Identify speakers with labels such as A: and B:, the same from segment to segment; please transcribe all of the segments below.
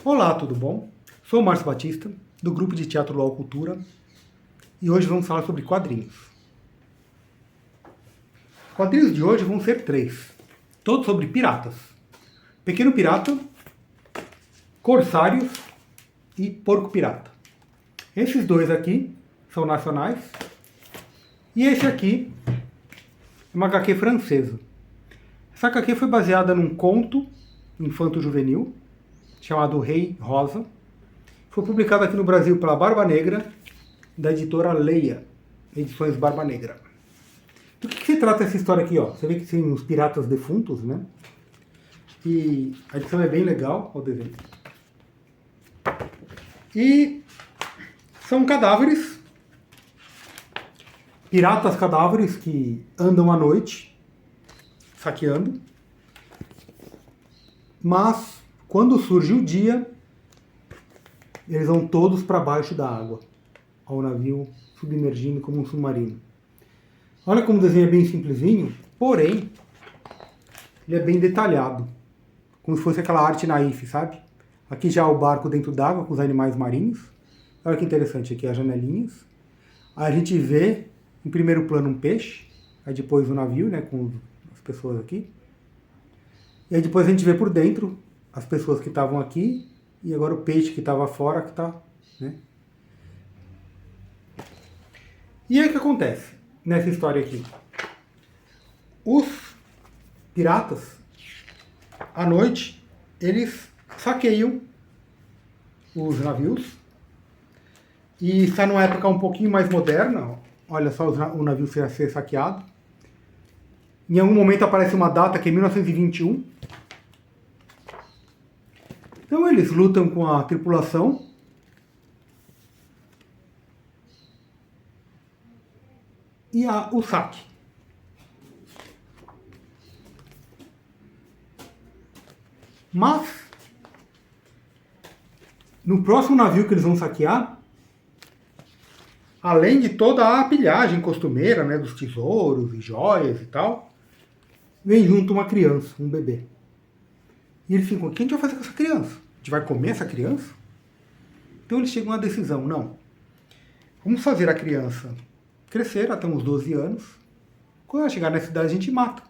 A: Olá, tudo bom? Sou o Márcio Batista, do grupo de Teatro LOL Cultura, e hoje vamos falar sobre quadrinhos. Os quadrinhos de hoje vão ser 3, todos sobre piratas. Pequeno Pirata, Corsários e Porco Pirata. Esses dois aqui são nacionais, e esse aqui é uma HQ francesa. Essa HQ foi baseada num conto infanto-juvenil, chamado Rei Rosa. Foi publicado aqui no Brasil pela Barba Negra, da editora Leia, Edições Barba Negra. Do que se trata essa história aqui? Ó? Você vê que tem uns piratas defuntos, né? E a edição é bem legal, olha o desenho. E são cadáveres, piratas cadáveres que andam à noite, saqueando. Mas, quando surge o dia, eles vão todos para baixo da água, ao navio submergindo como um submarino. Olha como o desenho é bem simplesinho, porém, ele é bem detalhado, como se fosse aquela arte naif, sabe? Aqui já o barco dentro d'água com os animais marinhos. Olha que interessante, aqui as janelinhas. Aí a gente vê, em primeiro plano, um peixe, aí depois o navio, né, com as pessoas aqui. E aí depois a gente vê por dentro as pessoas que estavam aqui e agora o peixe que estava fora que está, né? E aí o que acontece nessa história aqui? Os piratas, à noite, eles saqueiam os navios e está numa época um pouquinho mais moderna. Olha só o navio ser saqueado. Em algum momento aparece uma data que é 1921. Então eles lutam com a tripulação. E há o saque. Mas, no próximo navio que eles vão saquear, além de toda a pilhagem costumeira, né, dos tesouros e joias e tal, vem junto uma criança, um bebê. E eles ficam, o que a gente vai fazer com essa criança? A gente vai comer essa criança? Então eles chegam à decisão, não. Vamos fazer a criança crescer até uns 12 anos. Quando ela chegar nessa idade, a gente mata.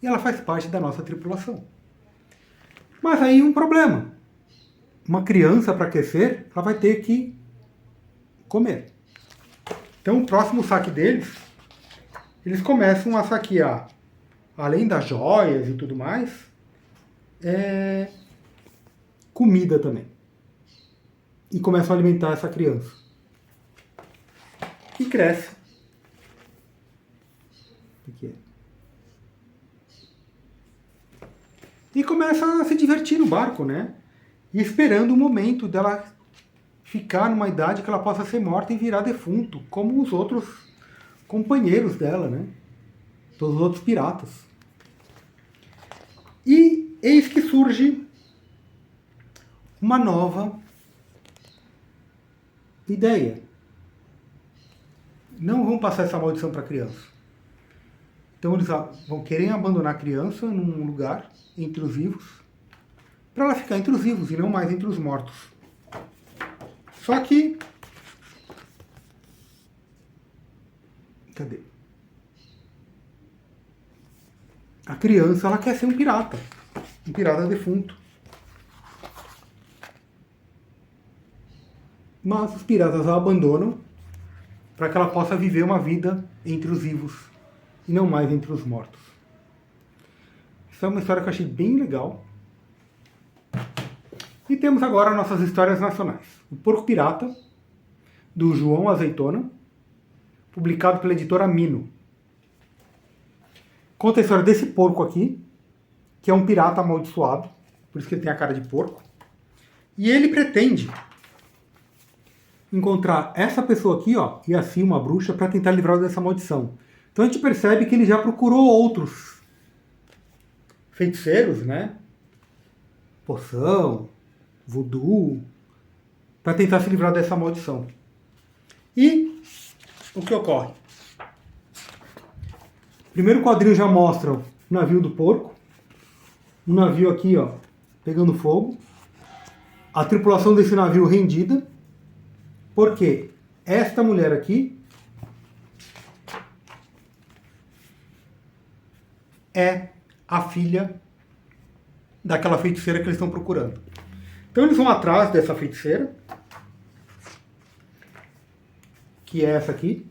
A: E ela faz parte da nossa tripulação. Mas aí um problema. Uma criança, para crescer, ela vai ter que comer. Então o próximo saque deles, eles começam a saquear, além das joias e tudo mais, comida também. E começam a alimentar essa criança. E cresce. Aqui. E começa a se divertir no barco, né? E esperando o momento dela ficar numa idade que ela possa ser morta e virar defunto, como os outros companheiros dela, né? Todos os outros piratas. E eis que surge uma nova ideia. Não vão passar essa maldição para a criança. Então eles vão querer abandonar a criança num lugar entre os vivos, para ela ficar entre os vivos e não mais entre os mortos. Só que... Cadê? A criança, ela quer ser um pirata defunto. Mas os piratas a abandonam para que ela possa viver uma vida entre os vivos e não mais entre os mortos. Isso é uma história que eu achei bem legal. E temos agora nossas histórias nacionais. O Porco Pirata, do João Azeitona, publicado pela editora Mino. Conta a história desse porco aqui, que é um pirata amaldiçoado, por isso que ele tem a cara de porco. E ele pretende encontrar essa pessoa aqui, ó, e assim uma bruxa, para tentar livrar dessa maldição. Então a gente percebe que ele já procurou outros feiticeiros, né? Poção, voodoo, para tentar se livrar dessa maldição. E o que ocorre? Primeiro quadrinho já mostra o navio do porco, um navio aqui, ó, pegando fogo. a tripulação desse navio rendida, porque esta mulher aqui é a filha daquela feiticeira que eles estão procurando. Então eles vão atrás dessa feiticeira, que é essa aqui,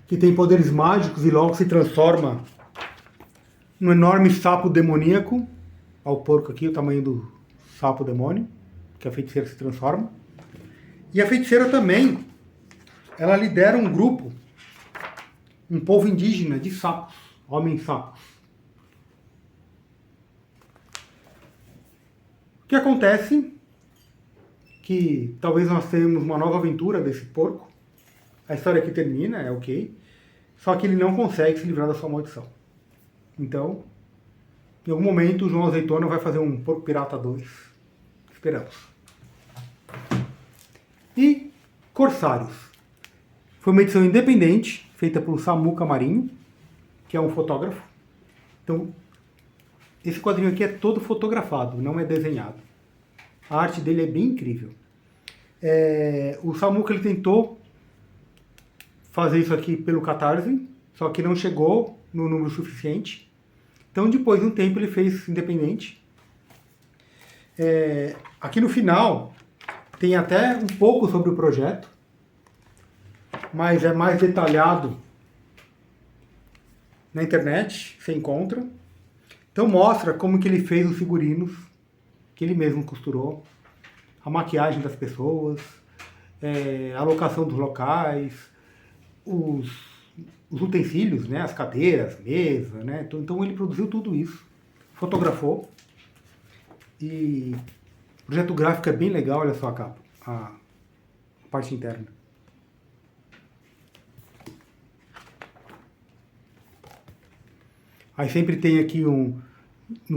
A: que tem poderes mágicos e logo se transforma num enorme sapo demoníaco. Olha o porco aqui, o tamanho do sapo demônio, que a feiticeira se transforma. E a feiticeira também, ela lidera um grupo, um povo indígena de sapos, homens sapos. O que acontece que talvez nós tenhamos uma nova aventura desse porco. A história aqui termina, é ok. Só que ele não consegue se livrar da sua maldição. Então, em algum momento, o João Azeitona vai fazer um Porco Pirata 2. Esperamos. E Corsários. Foi uma edição independente, feita pelo Samuca Marinho, que é um fotógrafo. Então, esse quadrinho aqui é todo fotografado, não é desenhado. A arte dele é bem incrível. O Samuca ele tentou fazer isso aqui pelo Catarse, só que não chegou no número suficiente. Então, depois de um tempo, ele fez independente. Aqui no final, tem até um pouco sobre o projeto, mas é mais detalhado na internet, você encontra. Então mostra como que ele fez os figurinos, que ele mesmo costurou, a maquiagem das pessoas, a locação dos locais, os utensílios, né, as cadeiras, mesa, né? Então ele produziu tudo isso, fotografou, e o projeto gráfico é bem legal, olha só a capa, a parte interna. Aí sempre tem aqui no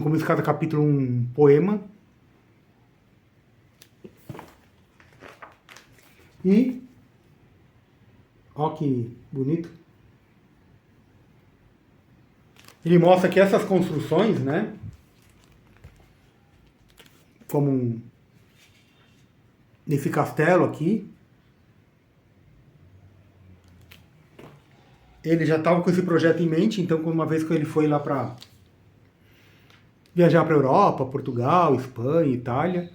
A: começo de cada capítulo um poema. E, ó que bonito. Ele mostra que essas construções, né, como nesse castelo aqui, ele já estava com esse projeto em mente, então uma vez que ele foi lá para viajar para a Europa, Portugal, Espanha, Itália,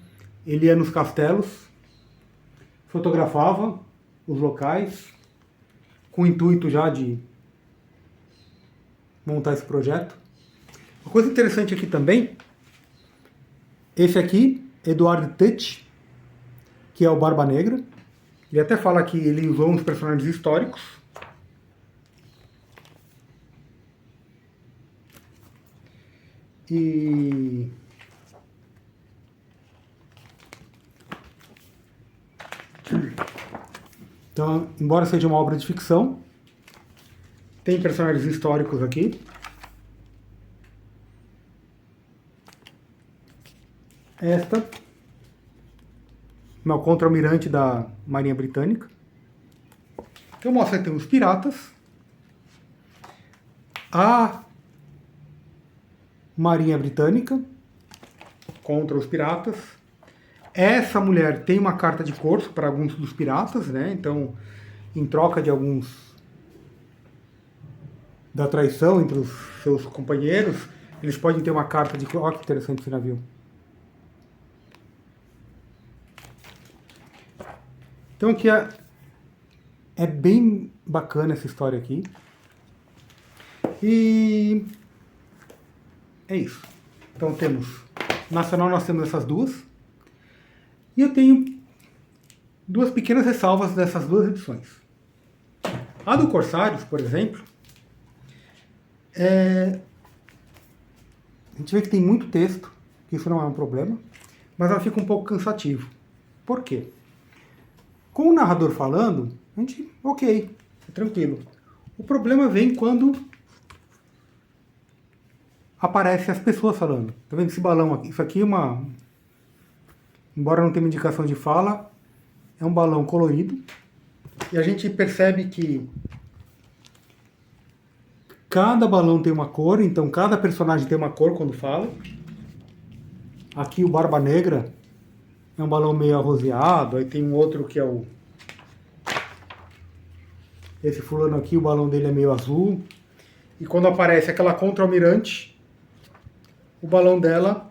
A: ele ia nos castelos, fotografava os locais, com o intuito já de montar esse projeto. Uma coisa interessante aqui também, esse aqui, Eduardo Tuch, que é o Barba Negra, ele até fala que ele usou uns personagens históricos. E então, embora seja uma obra de ficção, tem personagens históricos aqui. Esta uma contra-almirante da Marinha Britânica. Então mostra que tem os piratas, a Marinha Britânica contra os piratas. Essa mulher tem uma carta de corso para alguns dos piratas, né? Então, em troca de alguns da traição entre os seus companheiros, eles podem ter uma carta de corso. Olha que interessante esse navio. Então aqui é bem bacana essa história aqui. E é isso. Então temos nacional, nós temos essas duas. E eu tenho duas pequenas ressalvas dessas duas edições. A do Corsários, por exemplo, a gente vê que tem muito texto, que isso não é um problema, mas ela fica um pouco cansativo. Por quê? Com o narrador falando, a gente, ok, é tranquilo. O problema vem quando aparecem as pessoas falando. Tá vendo esse balão aqui? Isso aqui é uma... Embora não tenha uma indicação de fala, é um balão colorido. E a gente percebe que cada balão tem uma cor, então cada personagem tem uma cor quando fala. Aqui o Barba Negra é um balão meio arroseado, aí tem um outro que é esse fulano aqui, o balão dele é meio azul. E quando aparece aquela contra-almirante, o balão dela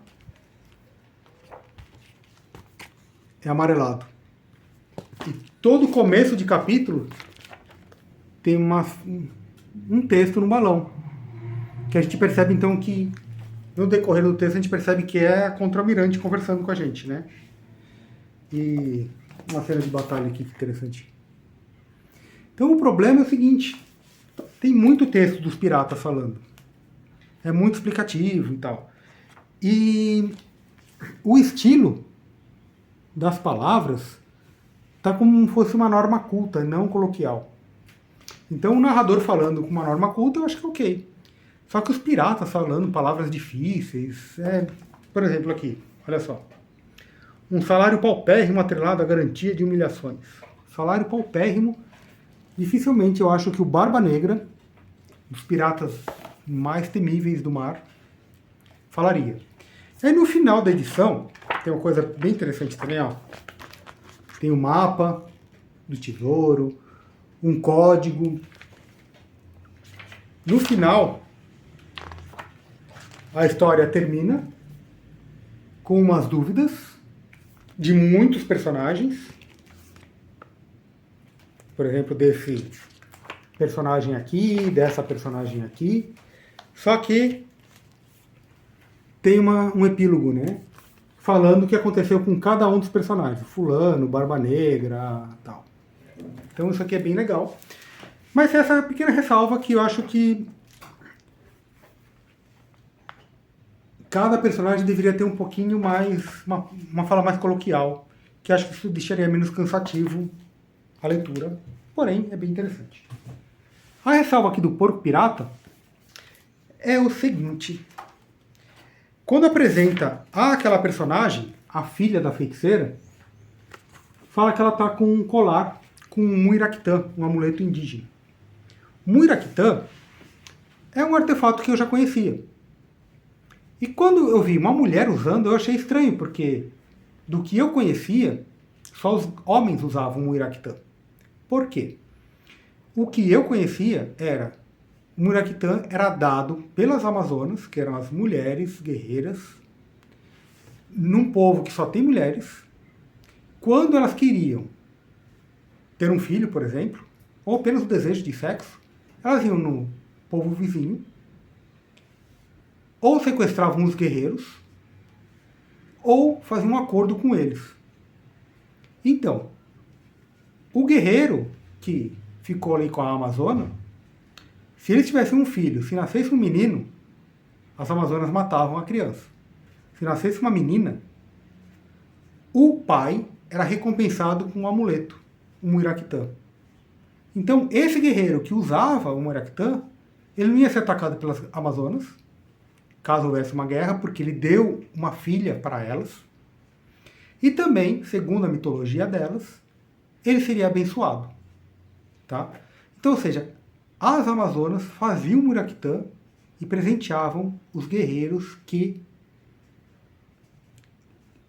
A: é amarelado. E todo começo de capítulo tem um texto no balão. Que a gente percebe então que, no decorrer do texto, a gente percebe que é a contra-almirante conversando com a gente, né? E uma cena de batalha aqui que interessante. Então o problema é o seguinte, tem muito texto dos piratas falando. É muito explicativo e tal. E o estilo das palavras tá como se fosse uma norma culta, não coloquial. Então o narrador falando com uma norma culta, eu acho que é ok. Só que os piratas falando palavras difíceis, por exemplo aqui, olha só. Um salário paupérrimo atrelado à garantia de humilhações. Salário paupérrimo, dificilmente eu acho que o Barba Negra, dos piratas mais temíveis do mar, falaria. E aí no final da edição, tem uma coisa bem interessante também, ó. Tem um mapa do tesouro, um código. No final, a história termina com umas dúvidas de muitos personagens. Por exemplo, desse personagem aqui, dessa personagem aqui. Só que tem um epílogo, né? Falando o que aconteceu com cada um dos personagens. Fulano, Barba Negra, tal. Então isso aqui é bem legal. Mas essa pequena ressalva que eu acho que cada personagem deveria ter um pouquinho mais, uma fala mais coloquial, que acho que isso deixaria menos cansativo a leitura. Porém, é bem interessante. A ressalva aqui do Porco Pirata é o seguinte. Quando apresenta aquela personagem, a filha da feiticeira, fala que ela está com um colar com um muiraquitã, um amuleto indígena. Muiraquitã é um artefato que eu já conhecia. E quando eu vi uma mulher usando, eu achei estranho, porque do que eu conhecia, só os homens usavam o muiraquitã. Por quê? O que eu conhecia era o muiraquitã era dado pelas Amazonas, que eram as mulheres guerreiras, num povo que só tem mulheres, quando elas queriam ter um filho, por exemplo, ou apenas o desejo de sexo, elas iam no povo vizinho, ou sequestravam os guerreiros, ou faziam um acordo com eles. Então, o guerreiro que ficou ali com a Amazona, se eles tivessem um filho, se nascesse um menino, as Amazonas matavam a criança. Se nascesse uma menina, o pai era recompensado com um amuleto, um muiraquitã. Então, esse guerreiro que usava o muiraquitã, ele não ia ser atacado pelas Amazonas, caso houvesse uma guerra, porque ele deu uma filha para elas. E também, segundo a mitologia delas, ele seria abençoado. Tá? Então, ou seja, as Amazonas faziam muiraquitã e presenteavam os guerreiros que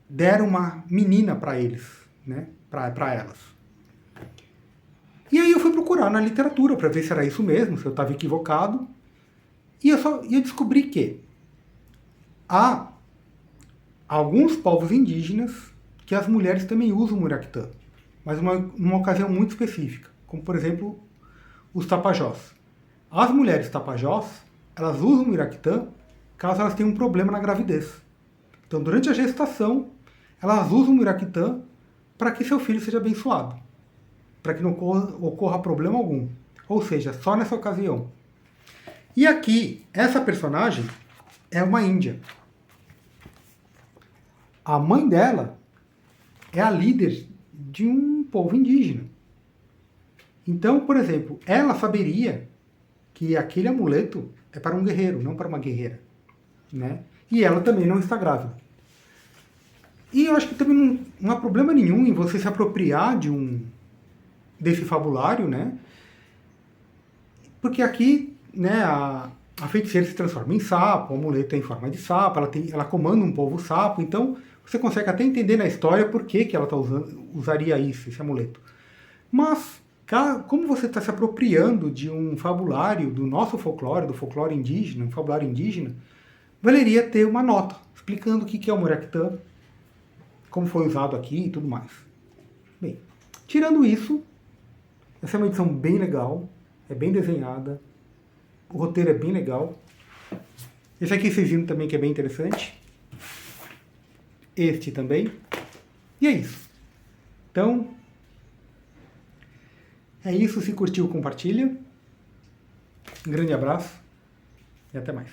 A: deram uma menina para eles, né? Para elas. E aí eu fui procurar na literatura para ver se era isso mesmo, se eu estava equivocado. E eu descobri que há alguns povos indígenas que as mulheres também usam muiraquitã, mas numa ocasião muito específica, como por exemplo os tapajós. As mulheres tapajós, elas usam muiraquitã caso elas tenham um problema na gravidez. Então, durante a gestação, elas usam muiraquitã para que seu filho seja abençoado, para que não ocorra problema algum. Ou seja, só nessa ocasião. E aqui, essa personagem é uma índia. A mãe dela é a líder de um povo indígena. Então, por exemplo, ela saberia que aquele amuleto é para um guerreiro, não para uma guerreira. Né? E ela também não está grávida. E eu acho que também não há problema nenhum em você se apropriar desse fabulário, né? Porque aqui, né, a feiticeira se transforma em sapo, o amuleto é em forma de sapo, ela comanda um povo sapo, então você consegue até entender na história por que, que ela usaria isso, esse amuleto. Mas, como você está se apropriando de um fabulário do nosso folclore, do folclore indígena, um fabulário indígena, valeria ter uma nota explicando o que é o Murektã, como foi usado aqui e tudo mais. Bem, tirando isso, essa é uma edição bem legal, é bem desenhada, o roteiro é bem legal. Esse aqui vocês viram também que é bem interessante. Este também. E é isso. Então, é isso. Se curtiu, compartilha. Um grande abraço e até mais.